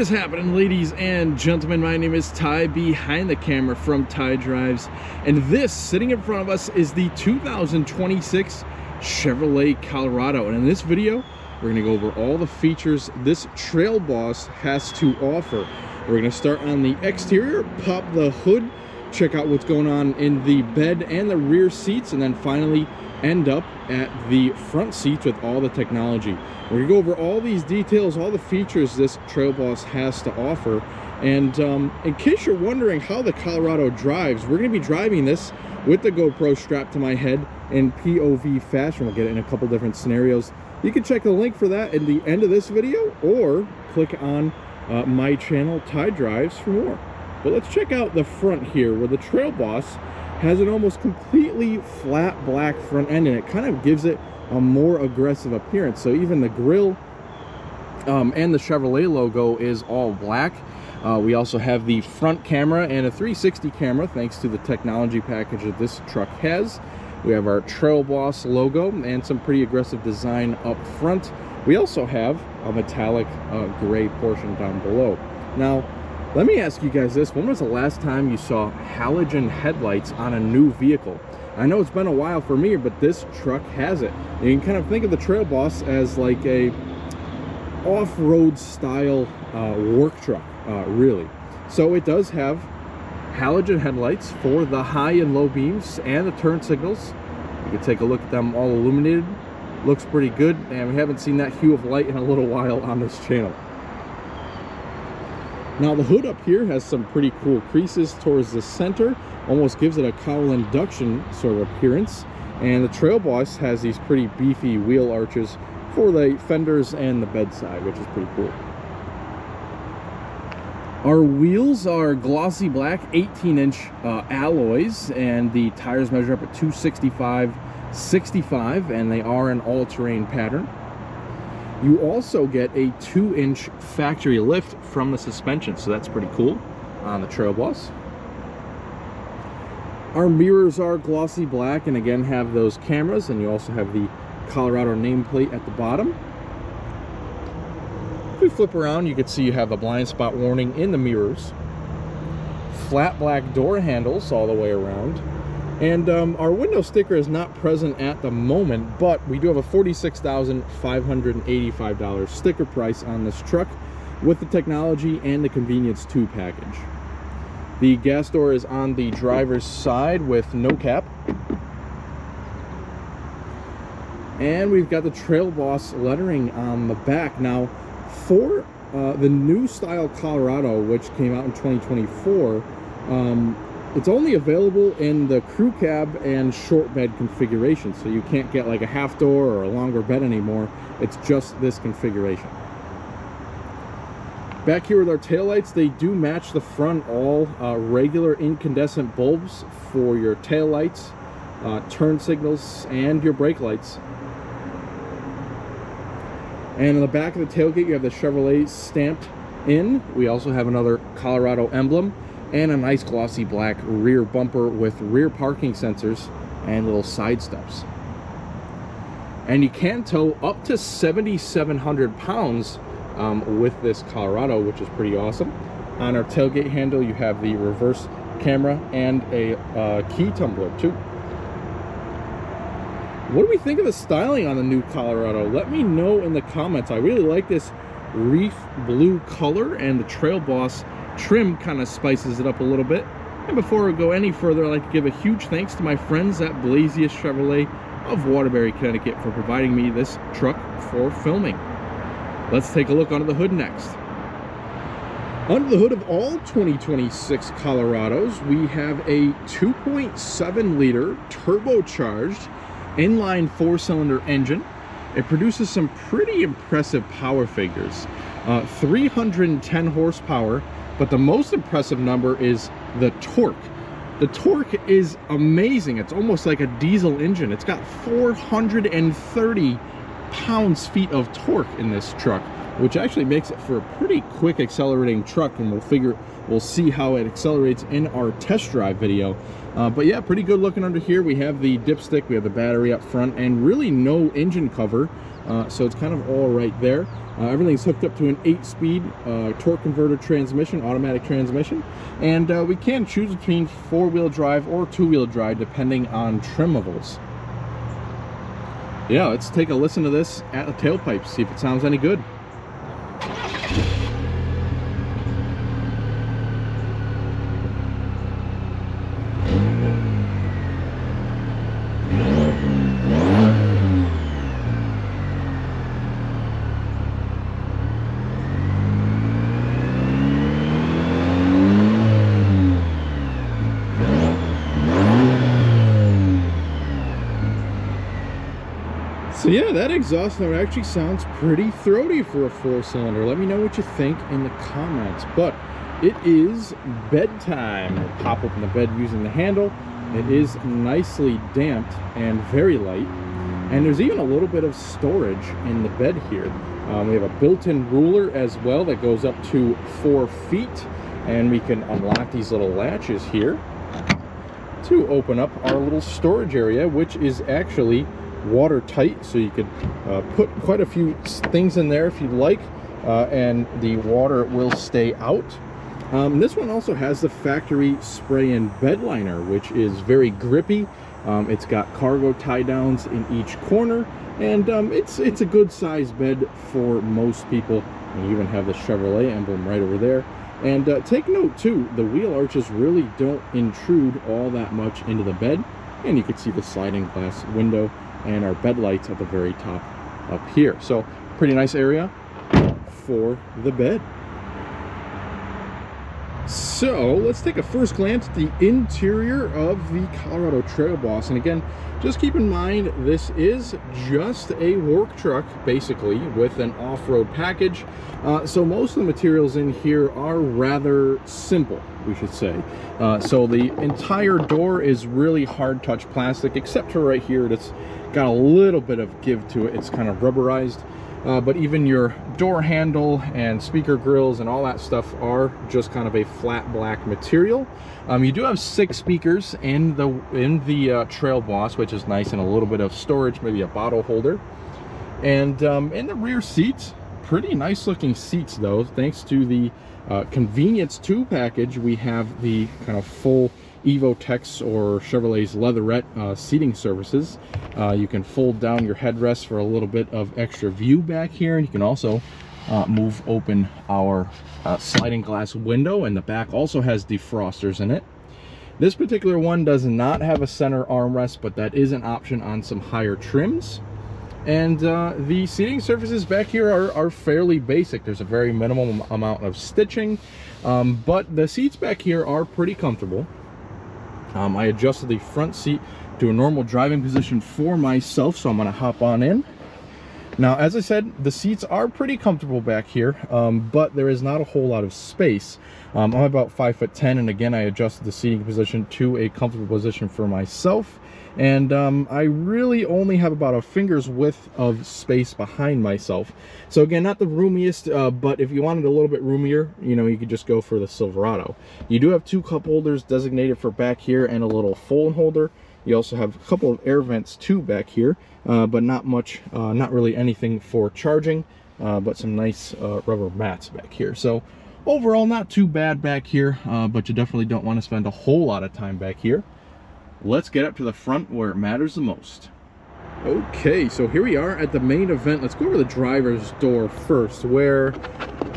What is happening, ladies and gentlemen? My name is Ty, behind the camera from Ty Drives, and this sitting in front of us is the 2026 Chevrolet Colorado. And in this video, we're going to go over all the features this Trail Boss has to offer. We're going to start on the exterior, pop the hood, check out what's going on in the bed and the rear seats, and then finally end up at the front seats with all the technology. We're gonna go over all these details, all the features this Trail Boss has to offer. And in case you're wondering how the Colorado drives, we're gonna be driving this with the GoPro strapped to my head in POV fashion. We'll get it in a couple different scenarios. You can check the link for that at the end of this video, or click on my channel, Ty Drives, for more. But let's check out the front here, where the Trail Boss has an almost completely flat black front end, and it kind of gives it a more aggressive appearance. So even the grille and the Chevrolet logo is all black. We also have the front camera and a 360 camera, thanks to the technology package that this truck has. We have our Trail Boss logo and some pretty aggressive design up front. We also have a metallic gray portion down below. Now, let me ask you guys this. When was the last time you saw halogen headlights on a new vehicle? I know it's been a while for me, but this truck has it. You can kind of think of the Trail Boss as like a off-road style work truck, really. So it does have halogen headlights for the high and low beams and the turn signals. You can take a look at them all illuminated. Looks pretty good, and we haven't seen that hue of light in a little while on this channel. Now the hood up here has some pretty cool creases towards the center, almost gives it a cowl induction sort of appearance. And the Trail Boss has these pretty beefy wheel arches for the fenders and the bedside, which is pretty cool. Our wheels are glossy black 18-inch alloys, and the tires measure up at 265/65, and they are an all-terrain pattern. You also get a 2-inch factory lift from the suspension, so that's pretty cool on the Trail Boss. Our mirrors are glossy black and again have those cameras, and you also have the Colorado nameplate at the bottom. If we flip around, you can see you have the blind spot warning in the mirrors. Flat black door handles all the way around. And our window sticker is not present at the moment, but we do have a $46,585 sticker price on this truck with the technology and the convenience 2 package. The gas door is on the driver's side with no cap. And we've got the Trail Boss lettering on the back. Now, for the new style Colorado, which came out in 2024, it's only available in the crew cab and short bed configuration, so you can't get like a half door or a longer bed anymore. It's just this configuration. Back here with our taillights, they do match the front, all regular incandescent bulbs for your taillights, turn signals, and your brake lights. And in the back of the tailgate, you have the Chevrolet stamped in. We also have another Colorado emblem, and a nice glossy black rear bumper with rear parking sensors and little side steps. And you can tow up to 7,700 pounds with this Colorado, which is pretty awesome. On our tailgate handle, you have the reverse camera and a key tumbler too. What do we think of the styling on the new Colorado? Let me know in the comments. I really like this reef blue color, and the Trail Boss trim kind of spices it up a little bit. And before we go any further, I'd like to give a huge thanks to my friends at Blazius Chevrolet of Waterbury, Connecticut, for providing me this truck for filming. Let's take a look under the hood next. Under the hood of all 2026 Colorados, we have a 2.7 liter turbocharged inline 4-cylinder engine. It produces some pretty impressive power figures. 310 horsepower, but the most impressive number is the torque. The torque is amazing. It's almost like a diesel engine. It's got 430 pounds-feet of torque in this truck, which actually makes it for a pretty quick accelerating truck, and we'll see how it accelerates in our test drive video. But yeah, pretty good looking under here. We have the dipstick, we have the battery up front, and really no engine cover so it's kind of all right there. Everything's hooked up to an 8-speed torque converter transmission, automatic transmission, and we can choose between 4-wheel drive or 2-wheel drive depending on trim levels. Yeah, let's take a listen to this at the tailpipe, see if it sounds any good. So yeah, that exhaust note actually sounds pretty throaty for a 4-cylinder. Let me know what you think in the comments. But it is bedtime. We'll pop open the bed using the handle. It is nicely damped and very light. And there's even a little bit of storage in the bed here. We have a built-in ruler as well that goes up to 4 feet. And we can unlock these little latches here to open up our little storage area, which is actually watertight, so you could put quite a few things in there if you'd like, and the water will stay out. This one also has the factory spray-in bed liner, which is very grippy. It's got cargo tie downs in each corner, and it's a good sized bed for most people. And you even have the Chevrolet emblem right over there. And take note too, the wheel arches really don't intrude all that much into the bed, and you can see the sliding glass window and our bed lights at the very top up here. So pretty nice area for the bed. So let's take a first glance at the interior of the Colorado Trail Boss. And again, just keep in mind, this is just a work truck basically with an off-road package. So most of the materials in here are rather simple, we should say. So the entire door is really hard touch plastic, except for right here. It's got a little bit of give to it. It's kind of rubberized. But even your door handle and speaker grills and all that stuff are just kind of a flat black material. You do have 6 speakers in the Trail Boss, which is nice, and a little bit of storage, maybe a bottle holder. And in the rear seats, pretty nice looking seats though. Thanks to the Convenience 2 package, we have the kind of full Evotex or Chevrolet's Leatherette seating surfaces. You can fold down your headrest for a little bit of extra view back here, and you can also move open our sliding glass window, and the back also has defrosters in it. This particular one does not have a center armrest, but that is an option on some higher trims. And the seating surfaces back here are fairly basic. There's a very minimal amount of stitching, but the seats back here are pretty comfortable. I adjusted the front seat to a normal driving position for myself, so I'm going to hop on in. Now, as I said, the seats are pretty comfortable back here, but there is not a whole lot of space. I'm about 5'10", and again, I adjusted the seating position to a comfortable position for myself. And I really only have about a finger's width of space behind myself. So again, not the roomiest, but if you wanted a little bit roomier, you know, you could just go for the Silverado. You do have 2 cup holders designated for back here and a little phone holder. You also have a couple of air vents too back here, but not much, not really anything for charging, but some nice rubber mats back here. So overall, not too bad back here, but you definitely don't want to spend a whole lot of time back here. Let's get up to the front where it matters the most. Okay, so here we are at the main event. Let's go over the driver's door first, where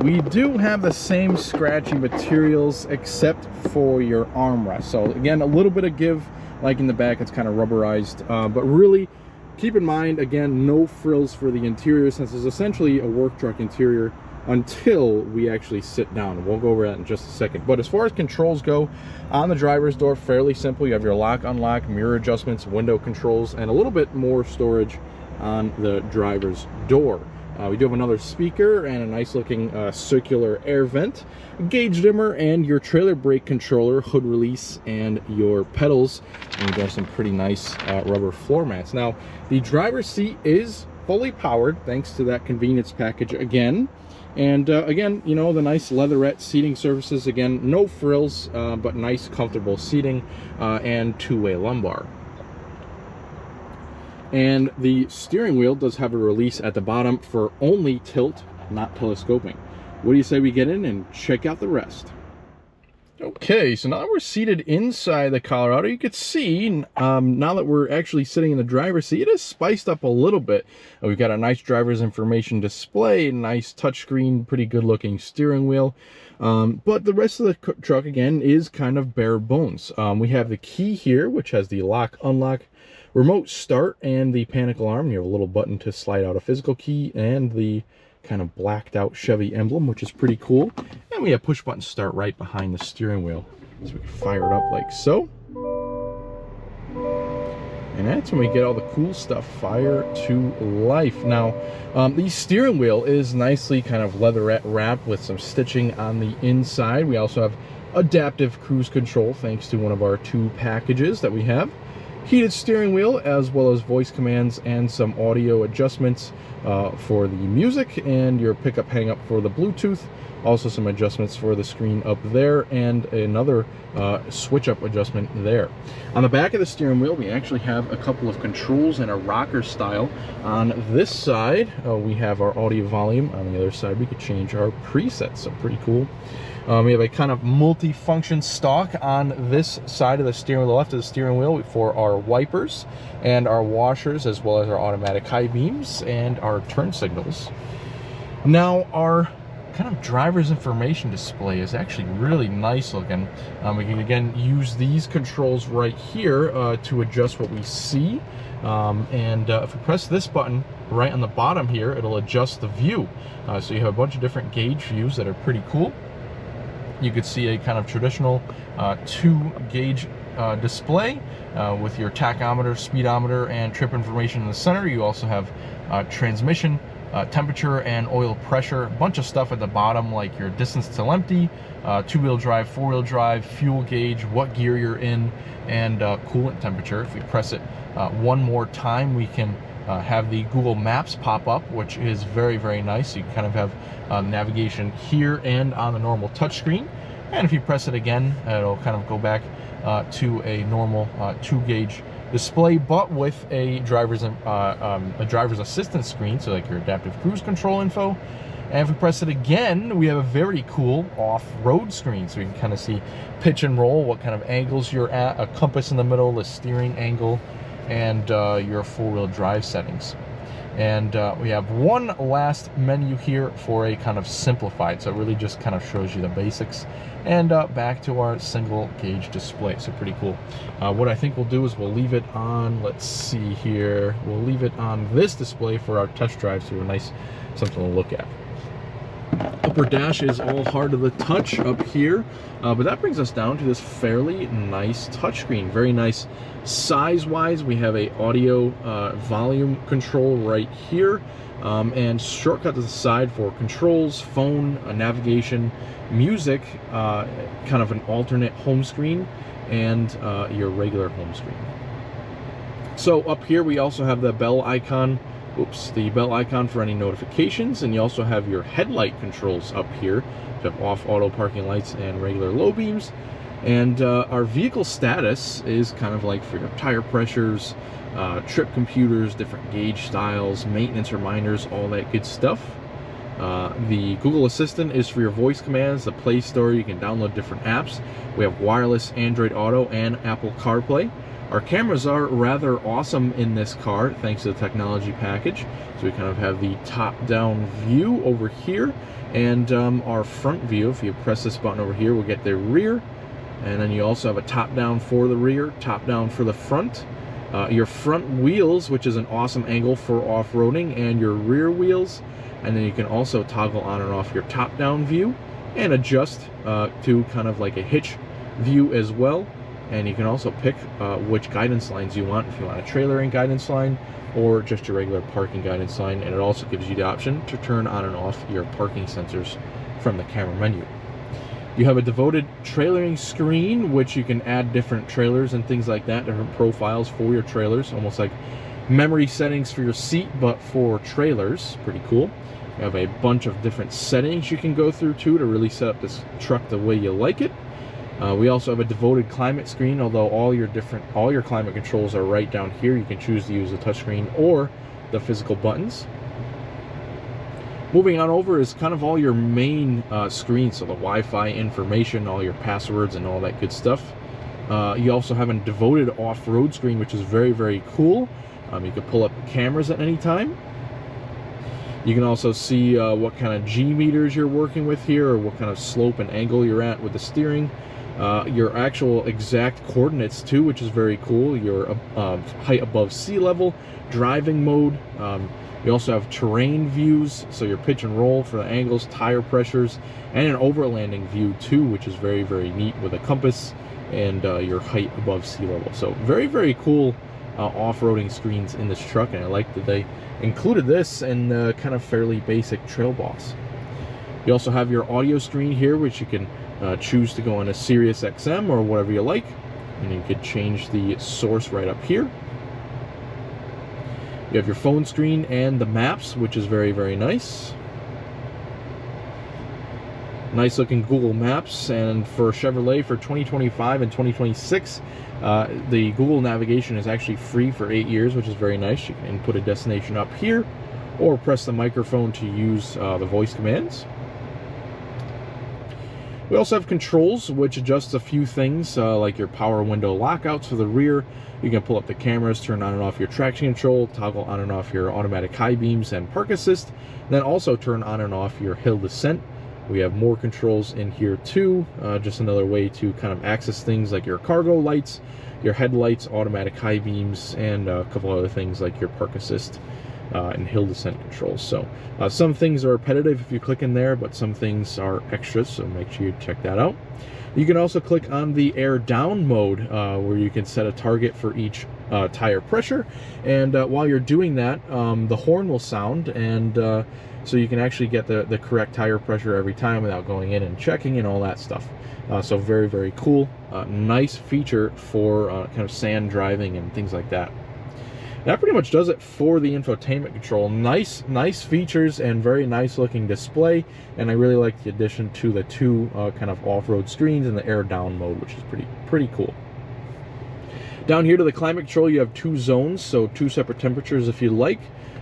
we do have the same scratchy materials except for your armrest. So again, a little bit of give, like in the back, it's kind of rubberized, but really keep in mind, again, no frills for the interior, since it's essentially a work truck interior until we actually sit down. We'll go over that in just a second. But as far as controls go, on the driver's door, fairly simple. You have your lock, unlock, mirror adjustments, window controls, and a little bit more storage on the driver's door. We do have another speaker and a nice looking circular air vent, gauge dimmer, and your trailer brake controller, hood release, and your pedals. And we do have some pretty nice rubber floor mats. Now, the driver's seat is fully powered thanks to that convenience package again. And again, you know, the nice leatherette seating surfaces. Again, no frills, but nice comfortable seating and 2-way lumbar. And the steering wheel does have a release at the bottom for only tilt, not telescoping. What do you say we get in and check out the rest? Okay, so now we're seated inside the Colorado. You could see, now that we're actually sitting in the driver's seat, it is spiced up a little bit. We've got a nice driver's information display, nice touchscreen, pretty good looking steering wheel. But the rest of the truck, again, is kind of bare bones. We have the key here, which has the lock, unlock, remote start, and the panic alarm. You have a little button to slide out a physical key, and the kind of blacked out Chevy emblem, which is pretty cool. And we have push button start right behind the steering wheel, so we can fire it up like so. And that's when we get all the cool stuff fire to life. Now, the steering wheel is nicely kind of leatherette wrapped with some stitching on the inside. We also have adaptive cruise control thanks to one of our 2 packages that we have. Heated steering wheel, as well as voice commands and some audio adjustments for the music, and your pickup hang up for the Bluetooth. Also some adjustments for the screen up there, and another switch up adjustment there. On the back of the steering wheel, we actually have a couple of controls in a rocker style. On this side, we have our audio volume. On the other side, we could change our presets, so pretty cool. We have a kind of multi-function stalk on this side of the steering wheel, the left of the steering wheel, for our wipers and our washers, as well as our automatic high beams and our turn signals. Now, our kind of driver's information display is actually really nice looking. We can again use these controls right here to adjust what we see. If we press this button right on the bottom here, it'll adjust the view. So you have a bunch of different gauge views that are pretty cool. You could see a kind of traditional 2-gauge display with your tachometer, speedometer, and trip information in the center. You also have transmission, temperature, and oil pressure. A bunch of stuff at the bottom, like your distance till empty, 2-wheel drive, 4-wheel drive, fuel gauge, what gear you're in, and coolant temperature. If we press it one more time, we can have the Google Maps pop up, which is very, very nice. You can kind of have navigation here and on the normal touchscreen. And if you press it again, it'll kind of go back to a normal 2-gauge display, but with a driver's assistance screen, so like your adaptive cruise control info. And if we press it again, we have a very cool off-road screen, so we can kind of see pitch and roll, what kind of angles you're at, a compass in the middle, the steering angle, and your 4-wheel drive settings. And we have one last menu here for a kind of simplified, so it really just kind of shows you the basics. And back to our single gauge display, so pretty cool. What I think we'll do is we'll leave it on, let's see here, we'll leave it on this display for our test drive, so a nice something to look at. Upper dash is all hard to the touch up here, but that brings us down to this fairly nice touchscreen. Very nice size-wise. We have a audio volume control right here, and shortcut to the side for controls, phone, navigation, music, kind of an alternate home screen, and your regular home screen. So up here we also have the bell icon. The bell icon for any notifications, and you also have your headlight controls up here. You have off auto parking lights and regular low beams. And our vehicle status is kind of like for your tire pressures, trip computers, different gauge styles, maintenance reminders, all that good stuff. The Google Assistant is for your voice commands. The Play Store, you can download different apps. We have wireless Android Auto and Apple CarPlay. Our cameras are rather awesome in this car, thanks to the technology package. So we kind of have the top-down view over here, and our front view. If you press this button over here, we'll get the rear. And then you also have a top-down for the rear, top-down for the front. Your front wheels, which is an awesome angle for off-roading, and your rear wheels. And then you can also toggle on and off your top-down view and adjust to kind of like a hitch view as well. And you can also pick which guidance lines you want, if you want a trailering guidance line or just your regular parking guidance line. And it also gives you the option to turn on and off your parking sensors from the camera menu. You have a devoted trailering screen, which you can add different trailers and things like that, different profiles for your trailers, almost like memory settings for your seat, but for trailers. Pretty cool. You have a bunch of different settings you can go through too to really set up this truck the way you like it. We also have a devoted climate screen, although all your climate controls are right down here. You can choose to use the touchscreen or the physical buttons. Moving on over is kind of all your main screens, so the Wi-Fi information, all your passwords, and all that good stuff. You also have a devoted off-road screen, which is very, very cool. You can pull up cameras at any time. You can also see what kind of G meters you're working with here, or what kind of slope and angle you're at with the steering. Your actual exact coordinates too, which is very cool. Your height above sea level, driving mode. You also have terrain views, so your pitch and roll for the angles, tire pressures, and an overlanding view too, which is very, very neat with a compass and your height above sea level. So very, very cool off-roading screens in this truck, and I like that they included this in kind of fairly basic Trail Boss. You also have your audio screen here, which you can choose to go on a Sirius XM or whatever you like, and you could change the source right up here. You have your phone screen and the maps, which is very, very nice. Nice looking Google Maps, and for Chevrolet for 2025 and 2026, the Google navigation is actually free for 8 years, which is very nice. You can input a destination up here or press the microphone to use the voice commands. We also have controls, which adjusts a few things, like your power window lockouts for the rear. You can pull up the cameras, turn on and off your traction control, toggle on and off your automatic high beams and park assist, and then also turn on and off your hill descent. We have more controls in here too, just another way to kind of access things like your cargo lights, your headlights, automatic high beams, and a couple other things like your park assist and hill descent controls. So some things are repetitive if you click in there, but some things are extras, so make sure you check that out. You can also click on the air down mode, where you can set a target for each tire pressure, and while you're doing that, the horn will sound, and so you can actually get the correct tire pressure every time without going in and checking and all that stuff. So very, very cool. Nice feature for kind of sand driving and things like that. That pretty much does it for the infotainment control. Nice features and very nice looking display, and I really like the addition to the two kind of off-road screens and the air down mode, which is pretty cool. Down here to the climate control, you have 2 zones, so 2 separate temperatures if you like.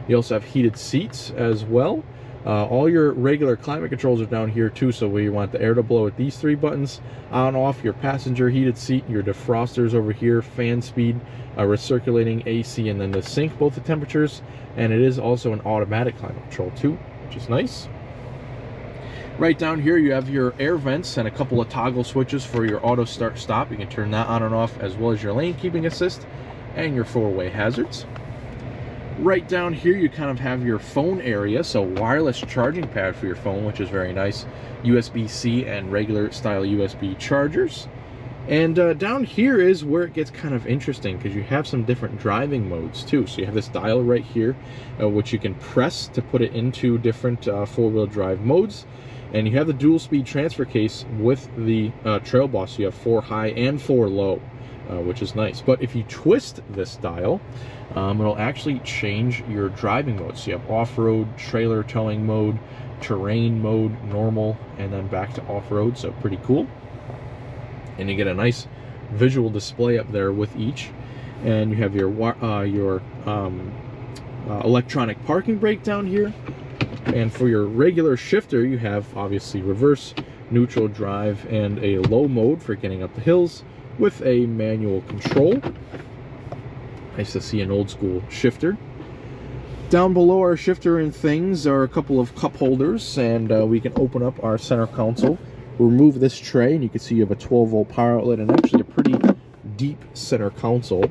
You also have heated seats as well. All your regular climate controls are down here too, so we want the air to blow at these 3 buttons. On, off, your passenger heated seat, your defrosters over here, fan speed, recirculating AC, and then the sync both the temperatures. And it is also an automatic climate control too, which is nice. Right down here you have your air vents and a couple of toggle switches for your auto start stop. You can turn that on and off, as well as your lane keeping assist and your 4-way hazards. Right down here you kind of have your phone area, so wireless charging pad for your phone, which is very nice. USB-C and regular style USB chargers. And down here is where it gets kind of interesting, because you have some different driving modes too. So you have this dial right here, which you can press to put it into different 4-wheel drive modes. And you have the dual speed transfer case with the Trail Boss. You have 4 high and 4 low, which is nice. But if you twist this dial, it'll actually change your driving mode. So you have off-road, trailer towing mode, terrain mode, normal, and then back to off-road. So pretty cool. And you get a nice visual display up there with each. And you have your electronic parking brake down here. And for your regular shifter, you have obviously reverse, neutral, drive, and a low mode for getting up the hills with a manual control. Nice to see an old school shifter. Down below our shifter and things are a couple of cup holders, and we can open up our center console, remove this tray, and you can see you have a 12-volt power outlet and actually a pretty deep center console.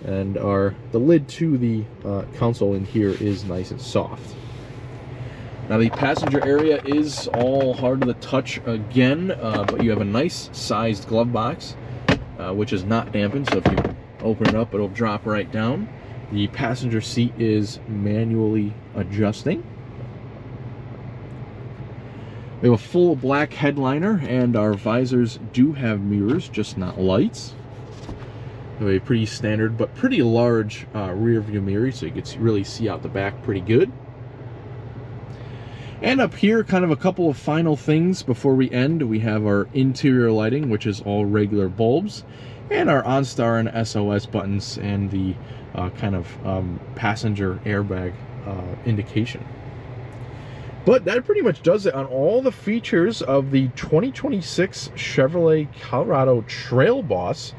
And the lid to the console in here is nice and soft. Now the passenger area is all hard to the touch again, but you have a nice sized glove box, which is not dampened, so if you open it up, it'll drop right down. The passenger seat is manually adjusting. We have a full black headliner, and our visors do have mirrors, just not lights. We have a pretty standard but pretty large rear view mirror, so you can really see out the back pretty good. And up here, kind of a couple of final things before we end. We have our interior lighting, which is all regular bulbs, and our OnStar and SOS buttons, and the passenger airbag indication. But that pretty much does it on all the features of the 2026 Chevrolet Colorado Trail Boss.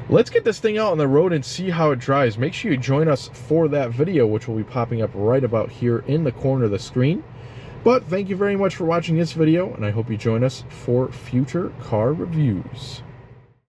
Let's get this thing out on the road and see how it drives. Make sure you join us for that video, which will be popping up right about here in the corner of the screen. But thank you very much for watching this video, and I hope you join us for future car reviews.